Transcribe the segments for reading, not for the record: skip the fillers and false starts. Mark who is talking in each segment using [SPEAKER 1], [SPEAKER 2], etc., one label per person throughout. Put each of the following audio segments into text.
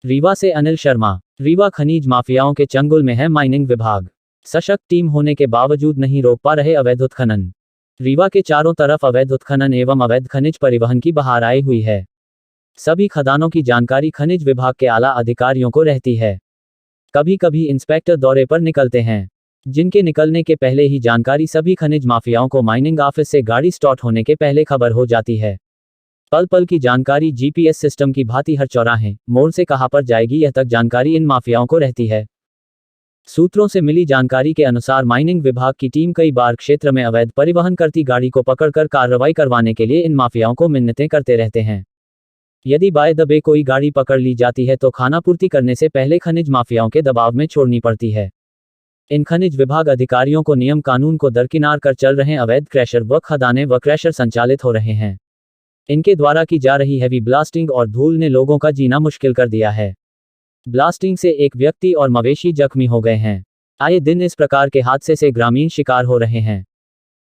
[SPEAKER 1] रीवा से अनिल शर्मा। रीवा खनिज माफियाओं के चंगुल में है माइनिंग विभाग। सशक्त टीम होने के बावजूद नहीं रोक पा रहे अवैध उत्खनन। रीवा के चारों तरफ अवैध उत्खनन एवं अवैध खनिज परिवहन की बहार आई हुई है। सभी खदानों की जानकारी खनिज विभाग के आला अधिकारियों को रहती है। कभी कभी इंस्पेक्टर दौरे पर निकलते हैं, जिनके निकलने के पहले ही जानकारी सभी खनिज माफियाओं को माइनिंग ऑफिस से गाड़ी स्टार्ट होने के पहले खबर हो जाती है। पल पल की जानकारी जीपीएस सिस्टम की भांति हर चौराहे मोड़ से कहां पर जाएगी यह तक जानकारी इन माफियाओं को रहती है। सूत्रों से मिली जानकारी के अनुसार माइनिंग विभाग की टीम कई बार क्षेत्र में अवैध परिवहन करती गाड़ी को पकड़कर कार्रवाई करवाने के लिए इन माफियाओं को मिन्नतें करते रहते हैं। यदि बाय दबे कोई गाड़ी पकड़ ली जाती है तो खानापूर्ति करने से पहले खनिज माफियाओं के दबाव में छोड़नी पड़ती है। इन खनिज विभाग अधिकारियों को नियम कानून को दरकिनार कर चल रहे अवैध क्रैशर व खदानें व क्रैशर संचालित हो रहे हैं। इनके द्वारा की जा रही हैवी ब्लास्टिंग और धूल ने लोगों का जीना मुश्किल कर दिया है। ब्लास्टिंग से एक व्यक्ति और मवेशी जख्मी हो गए हैं। आए दिन इस प्रकार के हादसे से ग्रामीण शिकार हो रहे हैं।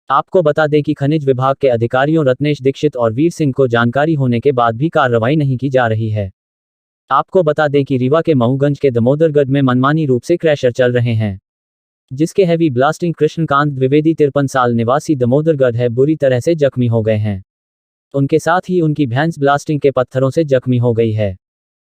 [SPEAKER 1] आपको बता दें कि खनिज विभाग के अधिकारियों रत्नेश दीक्षित और वीर सिंह को जानकारी होने के बाद भी कार्रवाई नहीं की जा रही है। आपको बता दें कि रीवा के मऊगंज के दमोदरगढ़ में मनमानी रूप से क्रैशर चल रहे हैं, जिसके हैवी ब्लास्टिंग कृष्णकांत द्विवेदी 53 साल निवासी दमोदरगढ़ है बुरी तरह से जख्मी हो गए हैं। उनके साथ ही उनकी भैंस ब्लास्टिंग के पत्थरों से जख्मी हो गई है।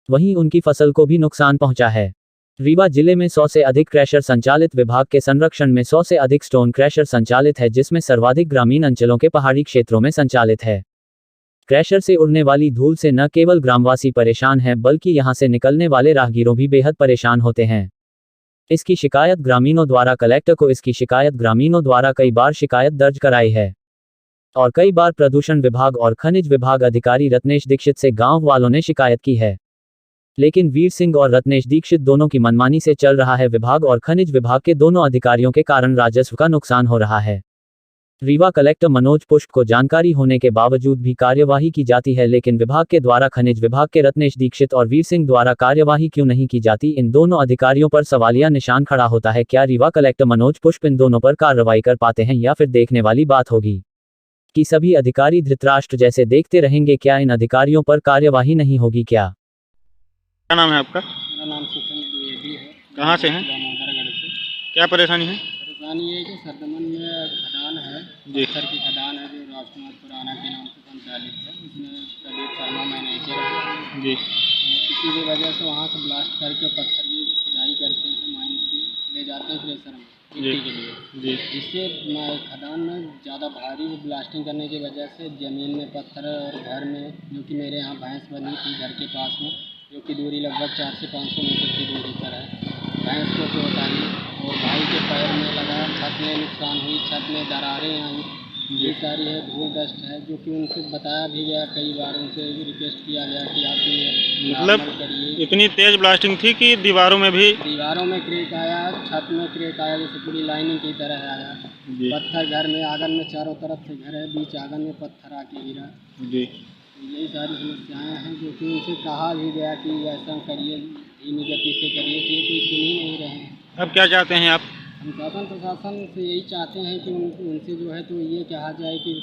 [SPEAKER 1] वहीं उनकी फसल को भी नुकसान पहुंचा है। रीवा जिले में 100 से अधिक क्रैशर संचालित। विभाग के संरक्षण में 100 से अधिक स्टोन क्रैशर संचालित है, जिसमें सर्वाधिक ग्रामीण अंचलों के पहाड़ी क्षेत्रों में संचालित है। क्रैशर से उड़ने वाली धूल से न केवल ग्रामवासी परेशान हैं बल्कि यहां से निकलने वाले राहगीरों भी बेहद परेशान होते हैं। इसकी शिकायत ग्रामीणों द्वारा कई बार शिकायत दर्ज कराई है और कई बार प्रदूषण विभाग और खनिज विभाग अधिकारी रत्नेश दीक्षित से गांव वालों ने शिकायत की है, लेकिन वीर सिंह और रत्नेश दीक्षित दोनों की मनमानी से चल रहा है। विभाग और खनिज विभाग के दोनों अधिकारियों के कारण राजस्व का नुकसान हो रहा है। रीवा कलेक्टर मनोज पुष्प को जानकारी होने के बावजूद भी कार्यवाही की जाती है, लेकिन विभाग के द्वारा खनिज विभाग के रत्नेश दीक्षित और वीर सिंह द्वारा कार्यवाही क्यों नहीं की जाती, इन दोनों अधिकारियों पर सवालिया निशान खड़ा होता है। क्या रीवा कलेक्टर मनोज पुष्प इन दोनों पर कार्रवाई कर पाते हैं या फिर देखने वाली बात होगी कि सभी अधिकारी धृतराष्ट्र जैसे देखते रहेंगे? क्या इन अधिकारियों पर कार्यवाही नहीं होगी? क्या
[SPEAKER 2] नाम है आपका?
[SPEAKER 3] मेरा नाम सुखन द्विवेदी है।
[SPEAKER 2] कहाँ से हैं?
[SPEAKER 3] दामोदरगढ़ से।
[SPEAKER 2] क्या परेशानी है?
[SPEAKER 3] परेशानी ये है कि सरदमन में खदान है, पत्थर की खदान है जो राजकुमार खुराना के नाम से संचालित है। उसमें प्रदीप शर्मा मैनेजर है
[SPEAKER 2] जी।
[SPEAKER 3] इसी की वजह से वहाँ से ब्लास्ट करके पत्थर की खुदाई करते हैं, माइन से ले जाते हैं प्रेशर में मिट्टी के लिए
[SPEAKER 2] जी।
[SPEAKER 3] जिससे खदान में ज़्यादा भारी ब्लास्टिंग करने की वजह से ज़मीन में पत्थर और घर में, जो कि मेरे यहाँ भैंस बनी थी घर के पास में, जो कि दूरी लगभग 400 से 500 मीटर की दूरी पर है, भैंस को चोट आई और भाई के पैर में लगा, छत में नुकसान हुई, छत में दरारें आई, ये सारी है, धूल डस्ट है, जो कि उनसे बताया भी गया, कई बार उनसे रिक्वेस्ट किया गया कि आप ये
[SPEAKER 2] मतलब
[SPEAKER 3] करिए।
[SPEAKER 2] इतनी तेज ब्लास्टिंग थी कि दीवारों में
[SPEAKER 3] क्रेक आया, छत में क्रेक आया, जैसे पूरी लाइनिंग की तरह आया। पत्थर घर में, आंगन में, चारों तरफ से घर है, बीच आंगन में पत्थर आके गिरा जी। यही सारी समस्याएं हैं जो कि उनसे कहा भी गया कि ऐसा करिए, धीमी गति से करिए, कि कोई सुन ही नहीं रहे हैं।
[SPEAKER 2] अब क्या चाहते हैं आप?
[SPEAKER 3] हम शासन प्रशासन से यही चाहते हैं कि उनसे जो है तो ये कहा जाए कि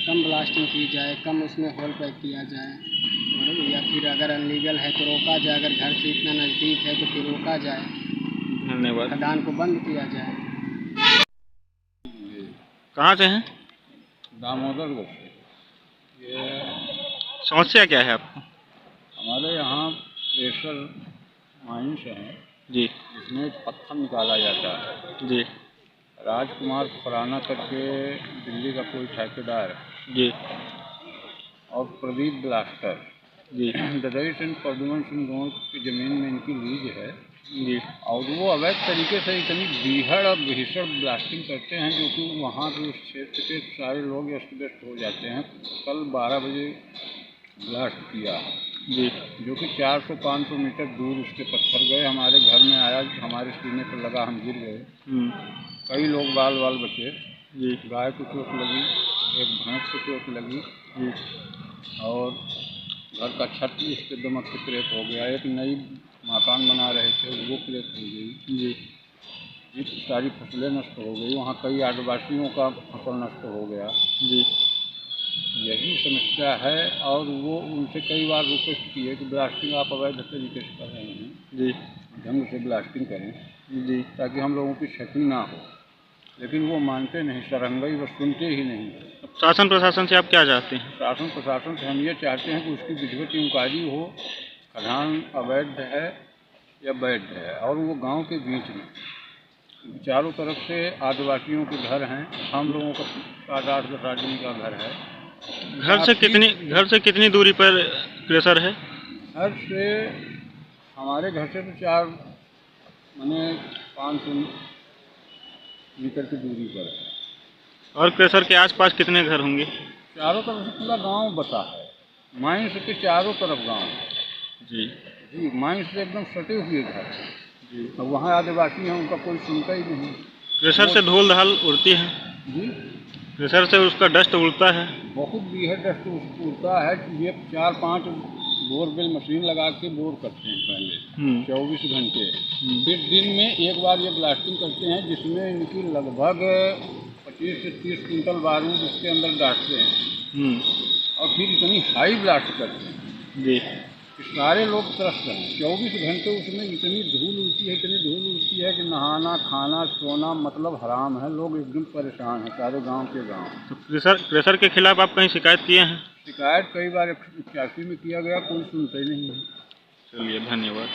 [SPEAKER 3] कम ब्लास्टिंग की जाए, कम उसमें होल पैक किया जाए, और या फिर अगर अनलीगल है तो रोका जाए, अगर घर से इतना नज़दीक है तो फिर रोका जाए,
[SPEAKER 2] धन्यवाद।
[SPEAKER 3] खदान को बंद किया जाए।
[SPEAKER 2] कहाँ से हैं?
[SPEAKER 4] दामोदरगढ़ से। ये
[SPEAKER 2] समस्या क्या है आपको?
[SPEAKER 4] हमारे यहाँ प्रेशर माइंस हैं
[SPEAKER 2] जी।
[SPEAKER 4] इसमें पत्थर निकाला जाता है
[SPEAKER 2] जी।
[SPEAKER 4] राजकुमार खुराना करके दिल्ली का कोई ठेकेदार है
[SPEAKER 2] जी।
[SPEAKER 4] और प्रदीप ब्लास्टर
[SPEAKER 2] जी।
[SPEAKER 4] ददई सिंह प्रद्युमन सिंह दोनों की ज़मीन में इनकी लीज है
[SPEAKER 2] जी।
[SPEAKER 4] और वो अवैध तरीके से इतनी बीहड़ और भीषण ब्लास्टिंग करते हैं जो कि वहाँ के उस क्षेत्र के सारे लोग अस्त व्यस्त हो जाते हैं। कल 12 बजे ब्लास्ट किया
[SPEAKER 2] जी,
[SPEAKER 4] जो कि 400-500 मीटर दूर उसके पत्थर गए, हमारे घर में आया, हमारे सीने पर लगा, हम गिर गए। कई लोग बाल बचे जी। गाय को चोट लगी, एक भैंस को चोट लगी जी, और घर का छत इसके दमक से क्रैक हो गया। एक नई मकान बना रहे थे वो क्रैक हो गई जी। इस सारी फसलें नष्ट हो गई, वहाँ कई आदिवासियों का फसल नष्ट हो गया जी। यही समस्या है। और वो उनसे कई बार रिक्वेस्ट की है कि ब्लास्टिंग आप अवैध तरीके से कर रहे हैं,
[SPEAKER 2] जी
[SPEAKER 4] ढंग से ब्लास्टिंग करें
[SPEAKER 2] जी।
[SPEAKER 4] ताकि हम लोगों की क्षति ना हो, लेकिन वो मानते नहीं, सरंगई बस सुनते ही नहीं।
[SPEAKER 2] अब शासन प्रशासन से आप क्या चाहते हैं?
[SPEAKER 4] शासन प्रशासन से हम ये चाहते हैं कि उसकी विधिवत इंक्वायरी हो, खदान अवैध है या वैध है, और वो गांव के बीच में चारों तरफ से आदिवासियों के घर हैं, हम लोगों का 7-8-10 आदमी का घर है।
[SPEAKER 2] घर से कितनी दूरी पर क्रेशर है?
[SPEAKER 4] घर से हमारे घर से तो 500 मीटर की दूरी पर है।
[SPEAKER 2] और क्रेशर के आसपास कितने घर होंगे?
[SPEAKER 4] चारों तरफ से पूरा गांव बसा है, माइंस के चारों तरफ गांव है
[SPEAKER 2] जी
[SPEAKER 4] जी, माइंस से एकदम सटे हुए घर जी। अब वहाँ आदिवासी हैं, उनका कोई सुनता ही नहीं।
[SPEAKER 2] क्रेशर से धूल धाल उड़ती है
[SPEAKER 4] जी,
[SPEAKER 2] क्रेशर से उसका डस्ट उड़ता है।
[SPEAKER 4] बहुत बीहड़ डस्ट उड़ता है। ये 4-5 बोरवेल मशीन लगा के बोर करते हैं पहले 24 घंटे, फिर दिन में एक बार ये ब्लास्टिंग करते हैं, जिसमें इनकी लगभग 25 से 30 क्विंटल बारूद उसके अंदर डालते हैं और फिर इतनी हाई ब्लास्ट करते हैं
[SPEAKER 2] जी
[SPEAKER 4] कि सारे लोग त्रस्त हैं। 24 घंटे उसमें इतनी धूल उड़ती है कि नहाना खाना सोना मतलब हराम है। लोग एकदम परेशान हैं, सारे गांव के गांव।
[SPEAKER 2] तो क्रेशर के खिलाफ आप कहीं शिकायत किए हैं?
[SPEAKER 4] शिकायत कई बार 81 में किया गया, कोई सुनता ही नहीं है।
[SPEAKER 2] चलिए धन्यवाद।